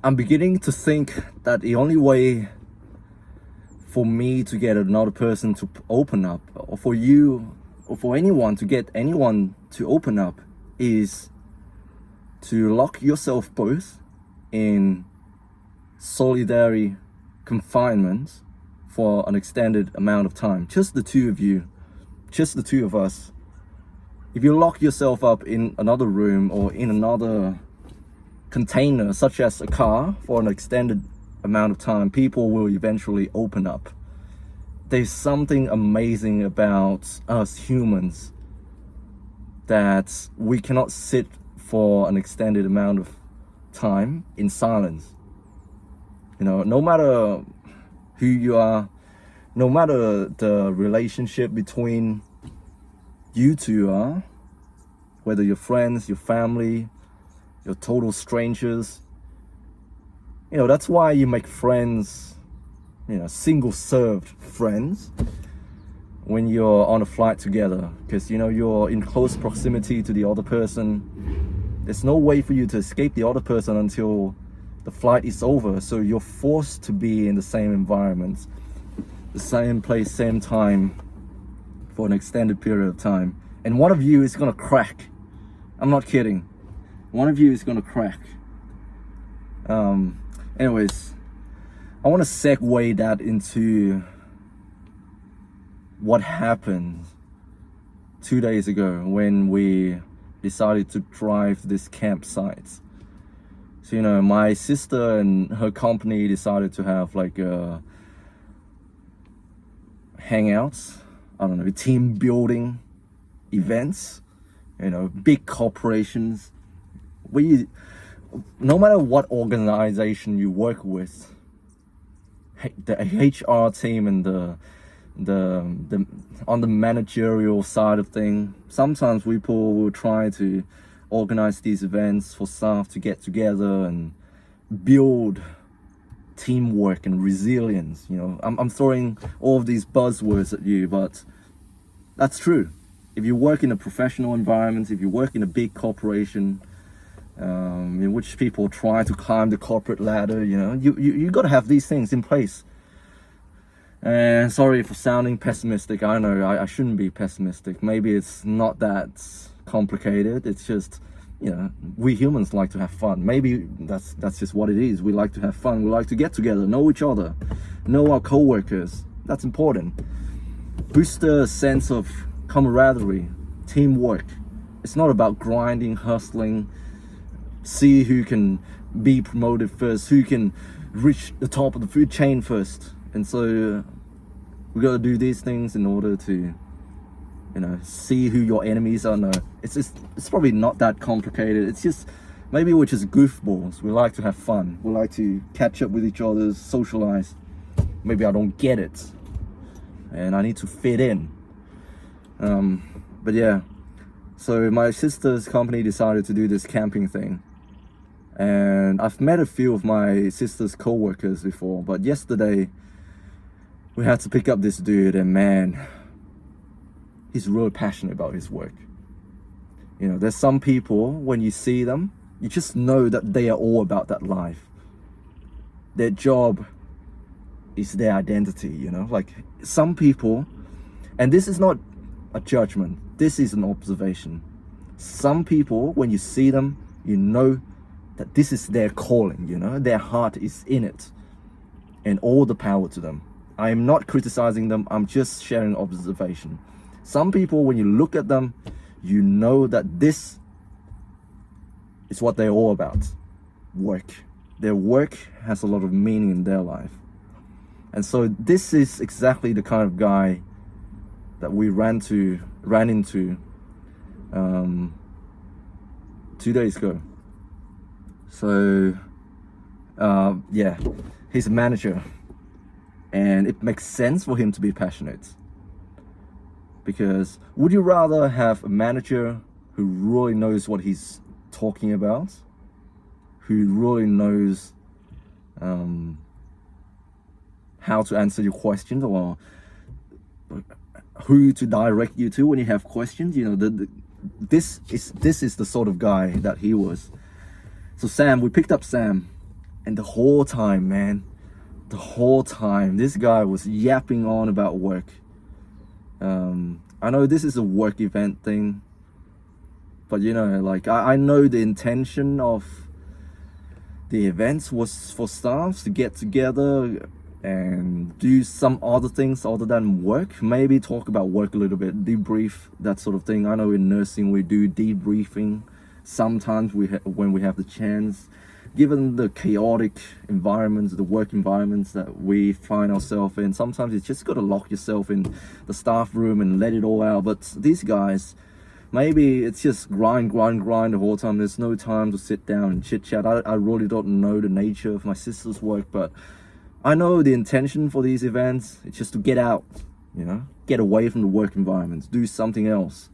I'm beginning to think that the only way for me to get another person to open up, or for you, or for anyone to get anyone to open up, is to lock yourself both in solitary confinement for an extended amount of time. Just the two of you, just the two of us. If you lock yourself up in another room or in another container, such as a car, for an extended amount of time, people will eventually open up. There's something amazing about us humans that we cannot sit for an extended amount of time in silence. You know, no matter who you are, no matter the relationship between you two are, whether you're friends, your family, you're total strangers, you know, that's why you make friends, you know, single served friends when you're on a flight together, because you know you're in close proximity to the other person. There's no way for you to escape the other person until the flight is over, so you're forced to be in the same environment, the same place, same time, for an extended period of time. And one of you is gonna crack. I'm not kidding. One of you is gonna crack. Anyways, I want to segue that into what happened 2 days ago when we decided to drive this campsite. So, you know, my sister and her company decided to have like a hangouts, I don't know, team building events, you know, big corporations. No matter what organization you work with, the HR team and the on the managerial side of things, sometimes people will try to organize these events for staff to get together and build teamwork and resilience. You know, I'm throwing all of these buzzwords at you, but that's true. If you work in a professional environment, if you work in a big corporation, in which people try to climb the corporate ladder, you know, you got to have these things in place. And sorry for sounding pessimistic. I know I shouldn't be pessimistic. Maybe it's not that complicated. It's just, you know, we humans like to have fun. Maybe that's just what it is. We like to have fun. We like to get together, know each other, know our co-workers. That's important. Boost the sense of camaraderie, teamwork. It's not about grinding, hustling, see who can be promoted first, who can reach the top of the food chain first. And so we got to do these things in order to, you know, see who your enemies are. No, it's probably not that complicated. It's just, maybe we're just goofballs. We like to have fun. We like to catch up with each other, socialize. Maybe I don't get it and I need to fit in. But yeah, so my sister's company decided to do this camping thing. And I've met a few of my sister's co-workers before, but yesterday we had to pick up this dude, and man, he's really passionate about his work. You know, there's some people, when you see them, you just know that they are all about that life. Their job is their identity, you know? Like, some people, and this is not a judgment, this is an observation. Some people, when you see them, you know that this is their calling, you know? Their heart is in it, and all the power to them. I am not criticizing them, I'm just sharing observation. Some people, when you look at them, you know that this is what they're all about. Work. Their work has a lot of meaning in their life. And so this is exactly the kind of guy that we ran into 2 days ago. So yeah, he's a manager. And it makes sense for him to be passionate. Because would you rather have a manager who really knows what he's talking about? Who really knows how to answer your questions, or who to direct you to when you have questions? You know, this is the sort of guy that he was. So Sam, we picked up Sam And the whole time, man, the whole time, this guy was yapping on about work. I know this is a work event thing, but you know, like I know the intention of the events was for staffs to get together and do some other things other than work. Maybe talk about work a little bit, debrief, that sort of thing. I know in nursing we do debriefing sometimes when we have the chance. Given the chaotic environments, the work environments that we find ourselves in, sometimes you just got to lock yourself in the staff room and let it all out. But these guys, maybe it's just grind the whole time. There's no time to sit down and chit chat. I really don't know the nature of my sister's work, but I know the intention for these events. It's just to get out, you know, get away from the work environment, do something else.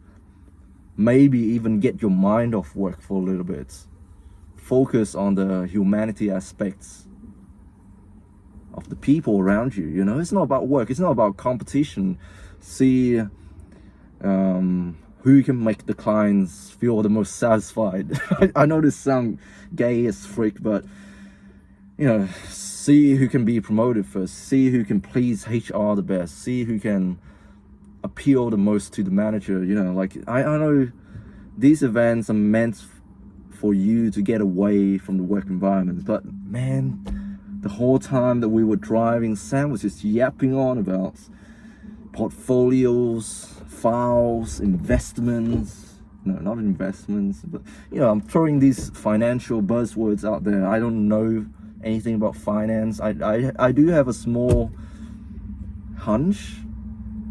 Maybe even get your mind off work for a little bit. Focus on the humanity aspects of the people around you. You know, it's not about work. It's not about competition. See who can make the clients feel the most satisfied. I know this sounds gay as frick, but you know, see who can be promoted first. See who can please HR the best. See who can appeal the most to the manager. You know, like I know these events are meant for you to get away from the work environment, but man, the whole time that we were driving, Sam was just yapping on about portfolios, files, investments. No, not investments, but you know, I'm throwing these financial buzzwords out there. I don't know anything about finance. I do have a small hunch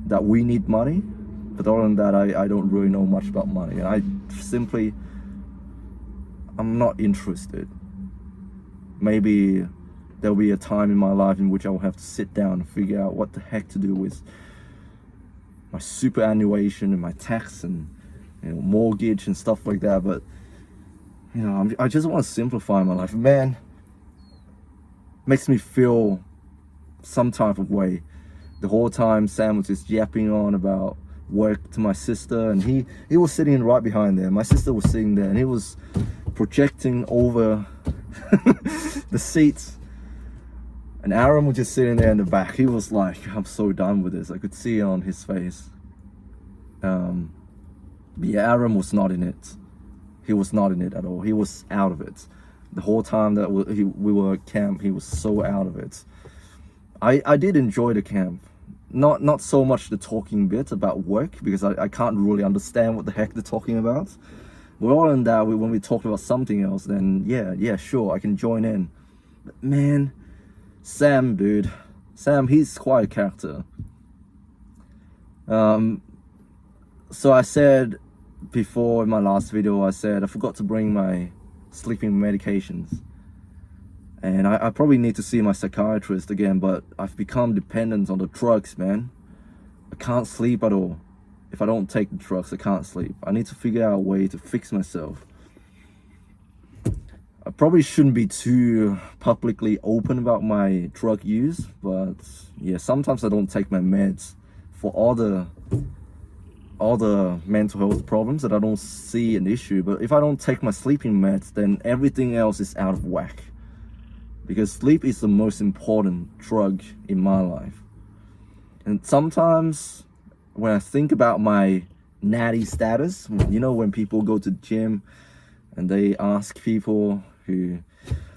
that we need money, but other than that, I don't really know much about money. And I'm not interested. Maybe there'll be a time in my life in which I will have to sit down and figure out what the heck to do with my superannuation and my tax and, you know, mortgage and stuff like that. But you know, I just want to simplify my life. Man, makes me feel some type of way. The whole time Sam was just yapping on about work to my sister, and he was sitting right behind there. My sister was sitting there, and he was projecting over the seats, and Aaron was just sitting there in the back. He was like, I'm so done with this. I could see it on his face. Yeah, Aaron was not in it. He was not in it at all. He was out of it. The whole time that we were at camp, he was so out of it. I did enjoy the camp. Not so much the talking bit about work, because I can't really understand what the heck they're talking about. But other than that, when we talk about something else, then yeah, sure, I can join in. But man, Sam, dude. Sam, he's quite a character. So I said before in my last video, I said I forgot to bring my sleeping medications. And I probably need to see my psychiatrist again, but I've become dependent on the drugs, man. I can't sleep at all. If I don't take the drugs, I can't sleep. I need to figure out a way to fix myself. I probably shouldn't be too publicly open about my drug use, but yeah, sometimes I don't take my meds for all the mental health problems that I don't see an issue. But if I don't take my sleeping meds, then everything else is out of whack. Because sleep is the most important drug in my life. And sometimes when I think about my natty status, you know, when people go to the gym and they ask people who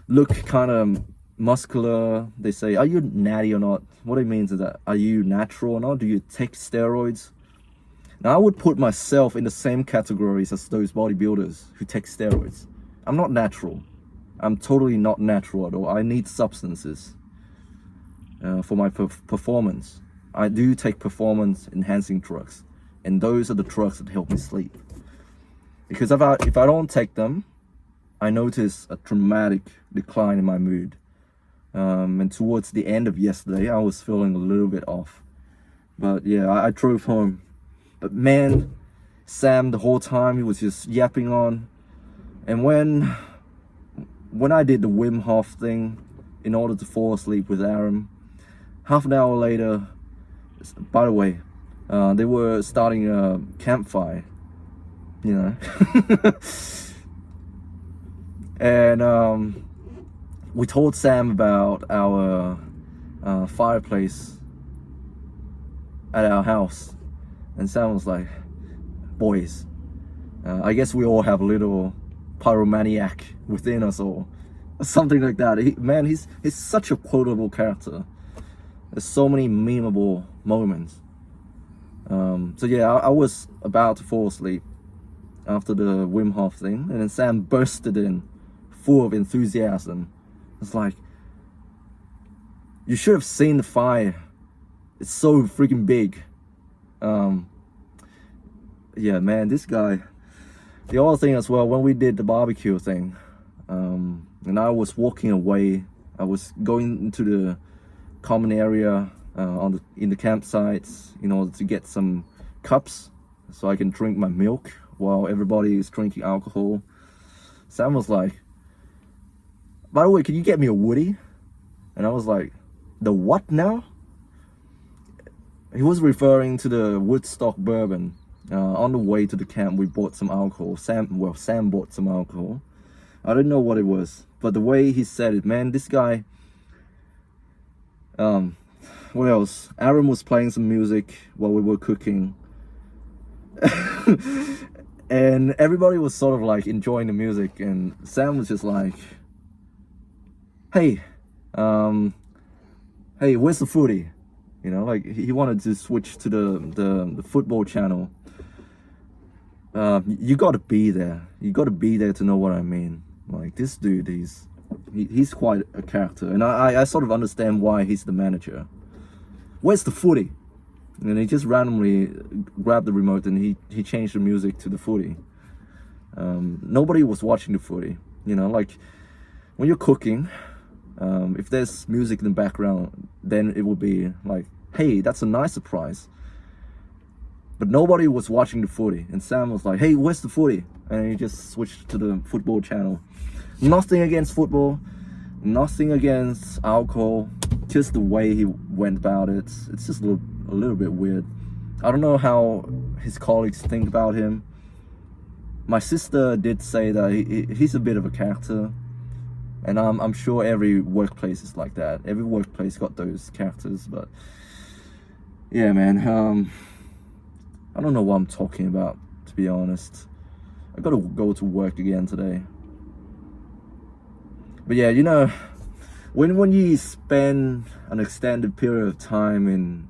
look kind of muscular, they say, are you natty or not? What it means is that, are you natural or not? Do you take steroids? Now I would put myself in the same categories as those bodybuilders who take steroids. I'm not natural. I'm totally not natural at all. I need substances for my performance. I do take performance enhancing drugs, and those are the drugs that help me sleep. Because if I don't take them, I notice a dramatic decline in my mood. And towards the end of yesterday, I was feeling a little bit off. But yeah, I drove home. But man, Sam, the whole time he was just yapping on. And when I did the Wim Hof thing in order to fall asleep with Aaron, half an hour later, by the way, they were starting a campfire, you know. And we told Sam about our fireplace at our house, and Sam was like, boys, I guess we all have a little pyromaniac within us, or something like that. He's such a quotable character. There's so many memeable moments. So yeah, I was about to fall asleep after the Wim Hof thing, and then Sam bursted in, full of enthusiasm. It's like, you should have seen the fire. It's so freaking big. Yeah, man, this guy. The other thing as well, when we did the barbecue thing, and I was walking away, I was going into the common area in the campsites in order to get some cups so I can drink my milk while everybody is drinking alcohol. Sam was like, by the way, can you get me a Woody? And I was like, the what now? He was referring to the Woodstock bourbon. On the way to the camp, we bought some alcohol. Sam bought some alcohol. I don't know what it was, but the way he said it, man, this guy. What else? Aaron was playing some music while we were cooking, and everybody was sort of like enjoying the music, and Sam was just like, "Hey, hey, where's the footy?" You know, like he wanted to switch to the football channel. You got to be there. You got to be there to know what I mean. Like, this dude, he's quite a character, and I sort of understand why he's the manager. Where's the footy? And he just randomly grabbed the remote and he changed the music to the footy. Nobody was watching the footy. You know, like when you're cooking, if there's music in the background, then it would be like, hey, that's a nice surprise. But nobody was watching the footy, and Sam was like, hey, where's the footy? And he just switched to the football channel. Nothing against football, nothing against alcohol, just the way he went about it. It's just a little bit weird. I don't know how his colleagues think about him. My sister did say that he's a bit of a character, and I'm sure every workplace is like that. Every workplace got those characters, but yeah, man, I don't know what I'm talking about, to be honest. I gotta go to work again today. But yeah, you know, when you spend an extended period of time in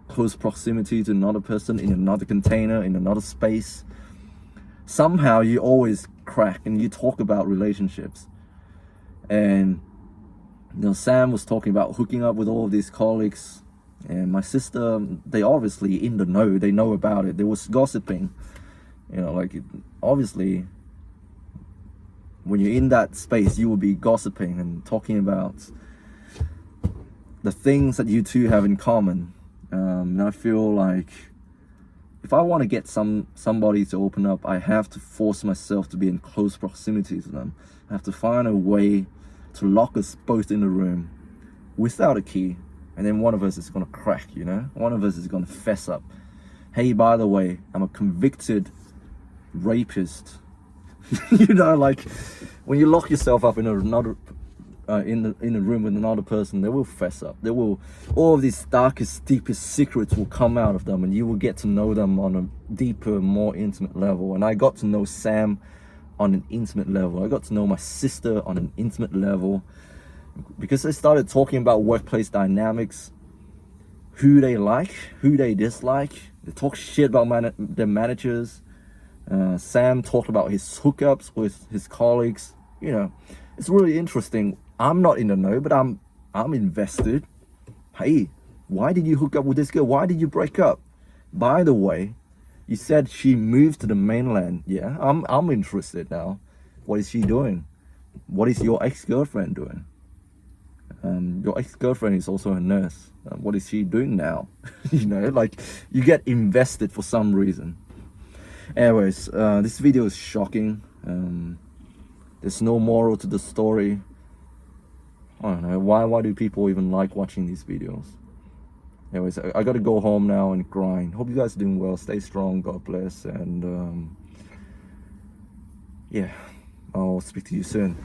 close proximity to another person, in another container, in another space, somehow you always crack and you talk about relationships. And you know, Sam was talking about hooking up with all of these colleagues, and my sister, they obviously in the know, they know about it. They was gossiping, you know, like obviously when you're in that space, you will be gossiping and talking about the things that you two have in common. And I feel like if I want to get somebody to open up, I have to force myself to be in close proximity to them. I have to find a way to lock us both in the room without a key, and then one of us is gonna crack, you know? One of us is gonna fess up. Hey, by the way, I'm a convicted rapist. You know, like when you lock yourself up in another in a room with another person, they will fess up. They will, all of these darkest, deepest secrets will come out of them, and you will get to know them on a deeper, more intimate level. And I got to know Sam on an intimate level. I got to know my sister on an intimate level, because they started talking about workplace dynamics, who they like, who they dislike. They talk shit about their managers. Sam talked about his hookups with his colleagues. You know, it's really interesting. I'm not in the know, but I'm invested. Hey, why did you hook up with this girl? Why did you break up? By the way, you said she moved to the mainland. Yeah, I'm interested now. What is she doing? What is your ex-girlfriend doing? Your ex-girlfriend is also a nurse. What is she doing now? You know, like you get invested for some reason. Anyways, this video is shocking. There's no moral to the story. I don't know, why do people even like watching these videos? Anyways, I gotta go home now and grind. Hope you guys are doing well. Stay strong, God bless, and yeah, I'll speak to you soon.